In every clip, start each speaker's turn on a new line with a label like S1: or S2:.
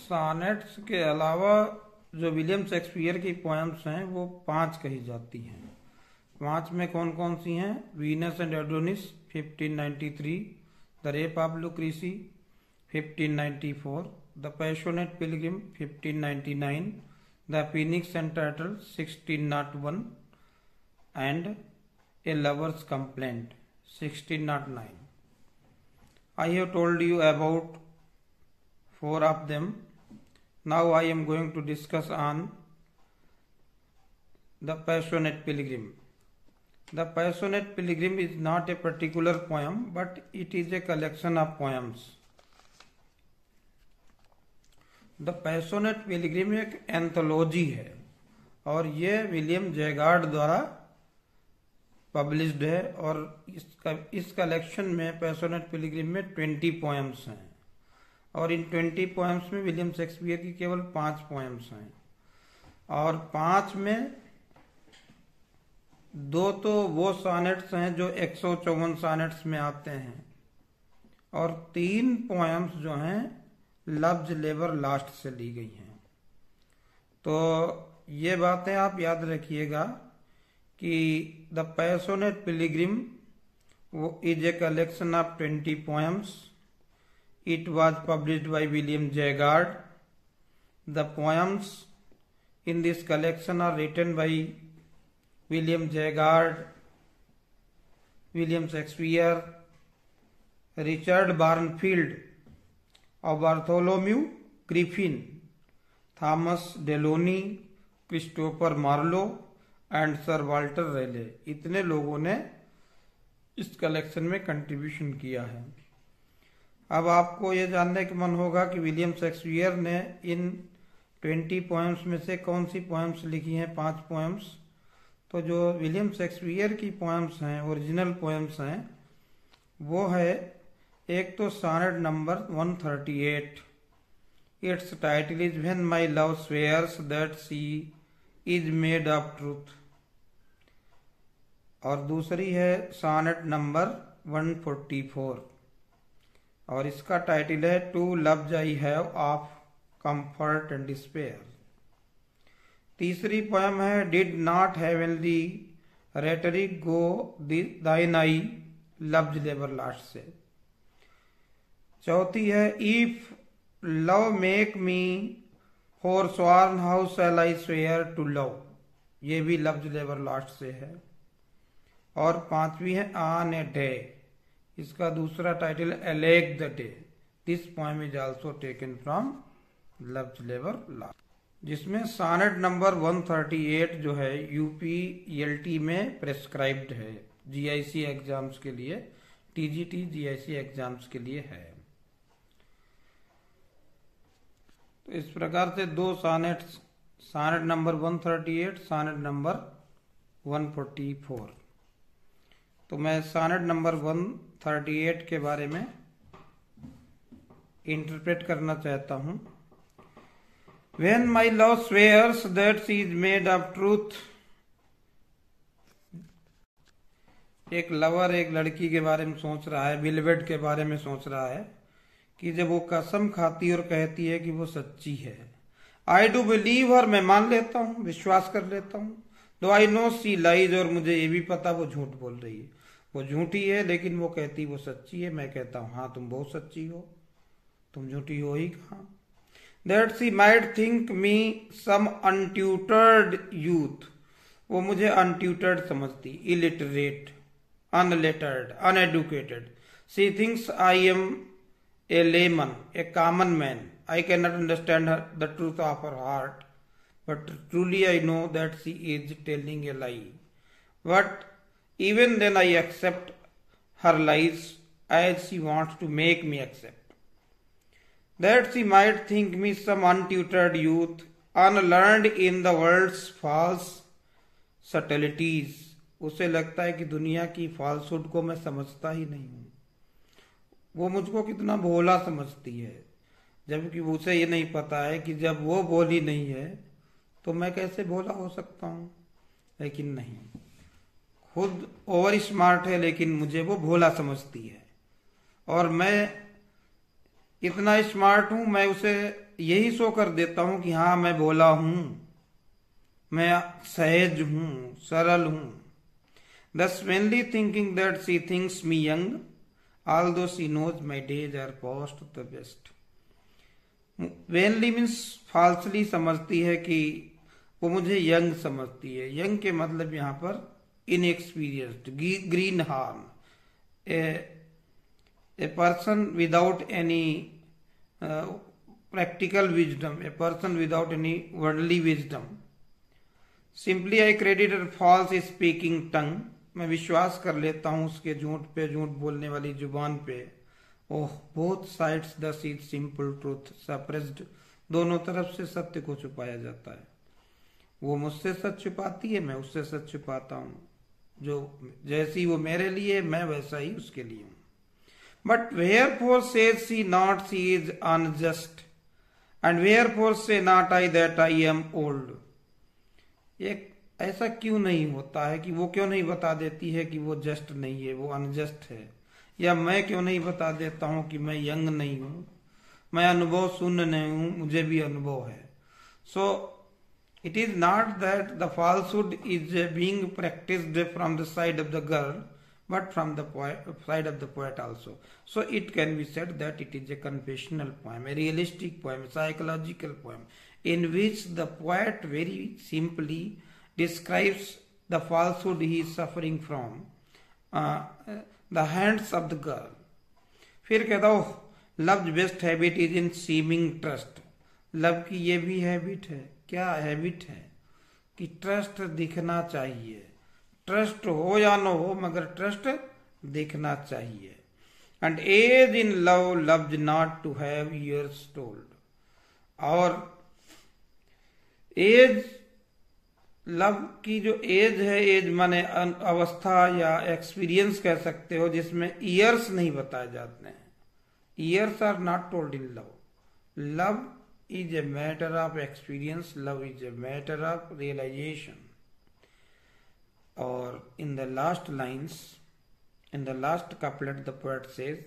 S1: Sonnets के अलावा जो विलियम शेक्सपियर की पोएम्स हैं वो 5 कही जाती हैं। 5 में कौन कौन सी हैं? Venus and Adonis 1593, the rape of Lucrece 1594, the passionate pilgrim 1599, the phoenix and turtle 1601 and a lover's complaint 1609. I have told you about 4 of them. Now I am going to discuss on the Passionate Pilgrim. The Passionate Pilgrim is not a particular poem, but it is a collection of poems. The Passionate Pilgrim एक anthology है और ये William जयगार्ड द्वारा published है और इस collection में passionate Pilgrim में 20 पोएम्स हैं और इन 20 पोएम्स में विलियम शेक्सपियर की केवल 5 पोएम्स हैं और 5 में 2 तो वो सॉनेट्स हैं जो 154 सॉनेट्स में आते हैं और 3 पोएम्स जो हैं लव्स लेबर लास्ट से ली गई हैं। तो ये बातें आप याद रखिएगा कि द पैशनेट पिलग्रिम वो is a collection of 20 poems. It was published by William Jaggard. The poems in this collection are written by William Jaggard, William Shakespeare, Richard Barnfield और Bartholomew Griffin, Thomas Deloney, Christopher Marlowe and Sir Walter Raleigh, इतने लोगों ने इस collection में contribution किया है। अब आपको ये जानने का मन होगा कि विलियम शेक्सपियर ने इन 20 पोएम्स में से कौन सी पोएम्स लिखी हैं? 5 पोएम्स। तो जो विलियम शेक्सपियर की पोएम्स हैं, ओरिजिनल पोएम्स हैं, वो है एक तो sonnet number 138, it's title is when my love swears that she is made of truth, और दूसरी है सॉनेट नंबर 144 और इसका टाइटल है two loves I have of comfort and despair. तीसरी पोएम है did not heavenly rhetoric go thine eye Love's Labour Lost से। चौथी है if love make me forsworn how shall I swear to love, ये भी loves Labour Lost से है। और 5वीं है ऑन ए डे, इसका दूसरा title alack the day. This poem is also taken from Love's Labour Lost, जिसमें सॉनेट नंबर 138 जो है यूपीएलटी में प्रेस्क्राइब्ड है, जीआईसी एग्जाम्स के लिए, टीजीटी जीआईसी एग्जाम्स के लिए है। तो इस प्रकार से 2 sonnets, sonnet number 138, sonnet number 144। तो मैं सॉनेट नंबर 138 के बारे में इंटरप्रेट करना चाहता हूं। When my love swears that she is made of truth, एक लवर एक लड़की के बारे में सोच रहा है, बिलवेड के बारे में सोच रहा है कि जब वो कसम खाती और कहती है कि वो सच्ची है, आई डू बिलीव हर, मैं मान लेता हूँ, विश्वास कर लेता हूँ, दो आई नो सी लाइज, और मुझे ये भी पता वो झूठ बोल रही है, वो झूठी है लेकिन वो कहती वो सच्ची है। मैं कहता हूँ हाँ तुम बहुत सच्ची हो, तुम झूठी हो ही कहाँ। That she might think me some untutored youth, वो मुझे अनट्यूटर्ड समझती, illiterate, unlettered, uneducated. She thinks I am a layman, a common man, I cannot understand the truth of her heart, but truly I know that she is telling a lie. But even then I accept her lies as she wants to make me accept. That she might think me some untutored youth, unlearned in the world's false subtleties. उसे लगता है कि दुनिया की फाल्सुड को मैं समझता ही नहीं हूँ, वो मुझको कितना भोला समझती है, जबकि उसे ये नहीं पता है कि जब वो भोली नहीं है तो मैं कैसे भोला हो सकता हूँ। लेकिन नहीं, खुद ओवर स्मार्ट है लेकिन मुझे वो भोला समझती है, और मैं इतना स्मार्ट हूँ, मैं उसे यही शो कर देता हूं कि हाँ मैं भोला हूं, मैं सहज हूं, सरल हूं। Thus vainly thinking that she thinks me young, although she knows my days are past the best. Vainly means फाल्सली समझती है कि वो मुझे यंग समझती है। यंग के मतलब यहाँ पर inexperienced, green horn, a person without any practical wisdom, a person without any worldly wisdom. Simply I credit her false speaking tongue. मैं विश्वास कर लेता हूँ उसके झूठ पे, झूठ बोलने वाली जुबान पे। Oh both sides the seat simple truth suppressed, दोनों तरफ से सत्य को छुपाया जाता है। वो मुझसे सच छुपाती है, मैं उससे सच छुपाता हूँ। जो जैसी वो मेरे लिए, मैं वैसा ही उसके लिए हूँ। But wherefore says she not she is unjust, and wherefore say not I that I am old. एक ऐसा क्यों नहीं होता है कि वो क्यों नहीं बता देती है कि वो जस्ट नहीं है, वो अनजस्ट है। या मैं क्यों नहीं बता देता हूं कि मैं यंग नहीं हूं, मैं अनुभव शून्य नहीं हूं, मुझे भी अनुभव है। So it is not that the falsehood is being practised from the side of the girl, but from the side of the poet also. So it can be said that it is a confessional poem, a realistic poem, a psychological poem, in which the poet very simply describes the falsehood he is suffering from the hands of the girl. फिर कहता हो love's best habit is in seeming trust. Love की ये भी habit है। क्या habit है? कि ट्रस्ट दिखना चाहिए। ट्रस्ट हो या न हो, मगर ट्रस्ट दिखना चाहिए। And age in love loves not to have years told. और एज, लव की जो एज है, एज माने अवस्था या एक्सपीरियंस कह सकते हो, जिसमें ईयर्स नहीं बताए जाते हैं। Years are not told in love. Love is a matter of experience, love is a matter of realisation. Or in the last lines, in the last couplet, the poet says,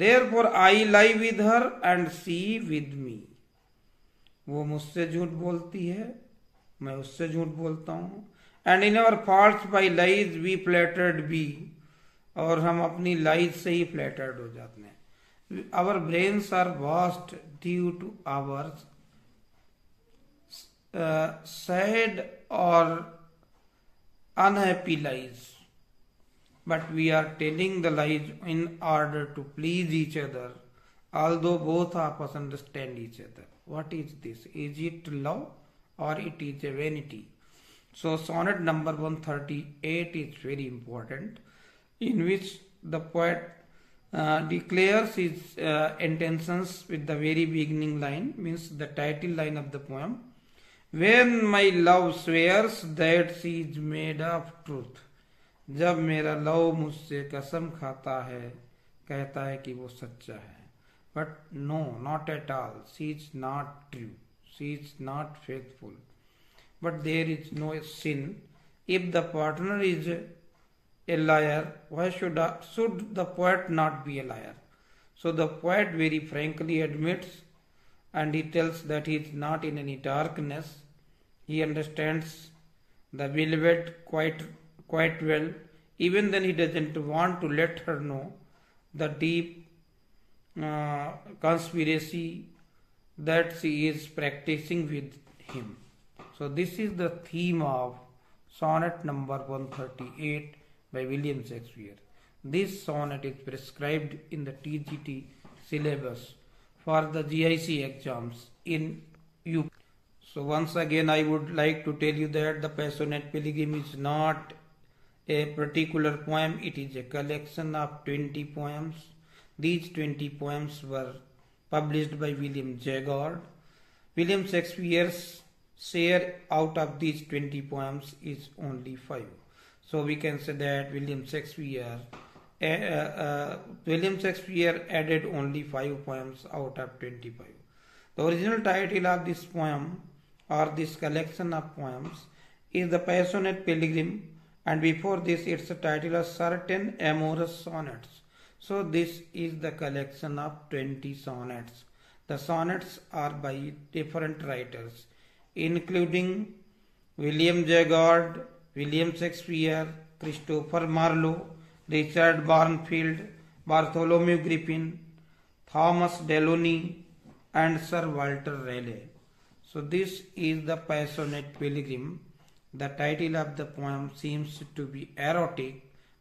S1: therefore I lie with her and she with me. वो मुझसे झूठ बोलती है, मैं उससे झूठ बोलता हूँ। And in our faults by lies we flattered be, और हम अपनी लाइज से ही फ्लैटर्ड हो जाते हैं। Our brains are vast due to our sad or unhappy lies, but we are telling the lies in order to please each other, although both of us understand each other. What is this? Is it love or it is a vanity? So sonnet number 138 is very important, in which the poet declares his intentions with the very beginning line, means the title line of the poem. When my love swears that she is made of truth. जब मेरा love मुझसे कसम खाता है, कहता है कि वो सच्चा है। But no, not at all. She is not true. She is not faithful. But there is no sin. If the partner is a liar, why should the poet not be a liar? So the poet very frankly admits, and he tells that he is not in any darkness. He understands the beloved quite well. Even then he doesn't want to let her know the deep conspiracy that she is practicing with him. So this is the theme of sonnet number 138 by William Shakespeare. This sonnet is prescribed in the TGT syllabus for the GIC exams in UP. So once again I would like to tell you that the Passionate Pilgrim is not a particular poem, it is a collection of 20 poems. These 20 poems were published by William Jaggard. William Shakespeare's share out of these 20 poems is only 5. So we can say that William Shakespeare added only 5 poems out of 25. The original title of this poem or this collection of poems is The Passionate Pilgrim, and before this its title was Certain Amorous Sonnets. So this is the collection of 20 sonnets. The sonnets are by different writers, including William Jaggard, William Shakespeare, Christopher Marlowe, Richard Barnfield, Bartholomew Griffin, Thomas Delaunay, and Sir Walter Raleigh. So this is the Passionate Pilgrim. The title of the poem seems to be erotic,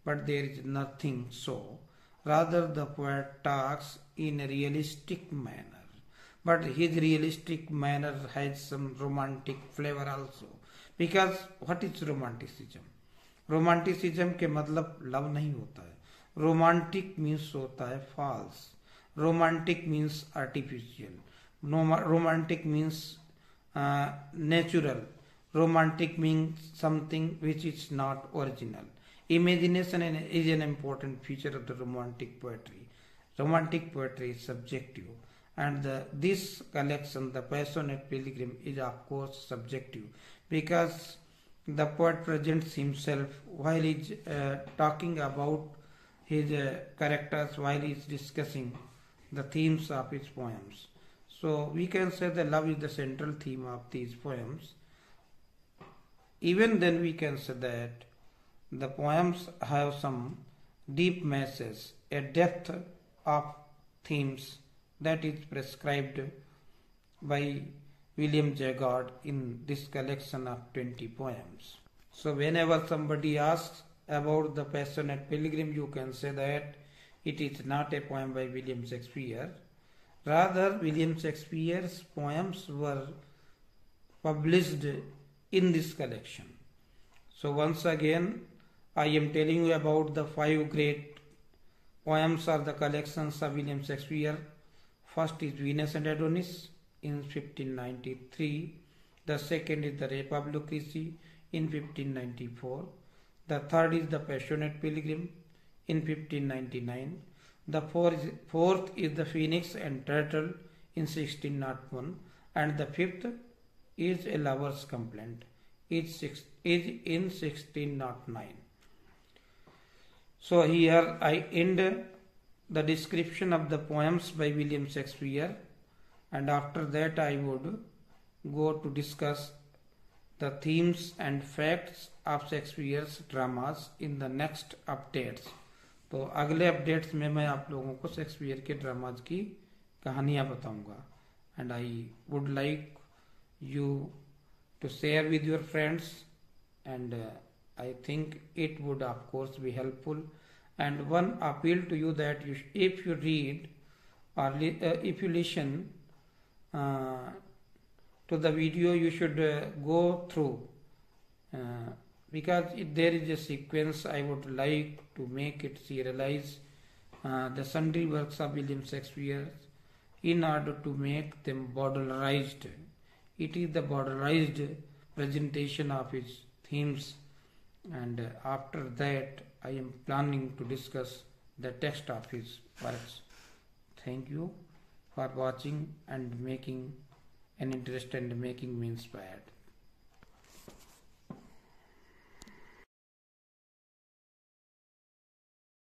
S1: but there is nothing so. Rather, the poet talks in a realistic manner. But his realistic manner has some romantic flavor also. Because what is romanticism? Romanticism के मतलब love नहीं होता है. Romantic means होता है false. Romantic means artificial. Romantic means natural. Romantic means something which is not original. Imagination is an important feature of the romantic poetry. Romantic poetry is subjective, and this collection, The Passionate Pilgrim, is of course subjective, because the poet presents himself while he is talking about his characters, while he is discussing the themes of his poems. So we can say that love is the central theme of these poems. Even then we can say that the poems have some deep messages, a depth of themes that is prescribed by William Jaggard in this collection of 20 poems. So whenever somebody asks about the Passionate Pilgrim, you can say that it is not a poem by William Shakespeare. Rather, William Shakespeare's poems were published in this collection. So once again, I am telling you about the 5 great poems or the collections of William Shakespeare. First is Venus and Adonis in 1593. The second is the Rape of Lucrece in 1594. The third is the Passionate Pilgrim in 1599. The fourth is the Phoenix and Turtle in 1601. And the fifth is A Lover's Complaint. Is in 1609. So here I end the description of the poems by William Shakespeare, and after that I would go to discuss the themes and facts of Shakespeare's dramas in the next updates. तो अगले updates में मैं आप लोगों को Shakespeare के dramas की कहानियाँ बताऊंगा. And I would like you to share with your friends, and I think it would of course be helpful. And one appeal to you that if you read or if you listen to the video, you should go through, because there is a sequence I would like to make it serialize the sundry works of William Shakespeare in order to make them bowdlerized. It is the bowdlerized presentation of his themes, and after that I am planning to discuss the text of his works. Thank you for watching and making an interest and making me inspired.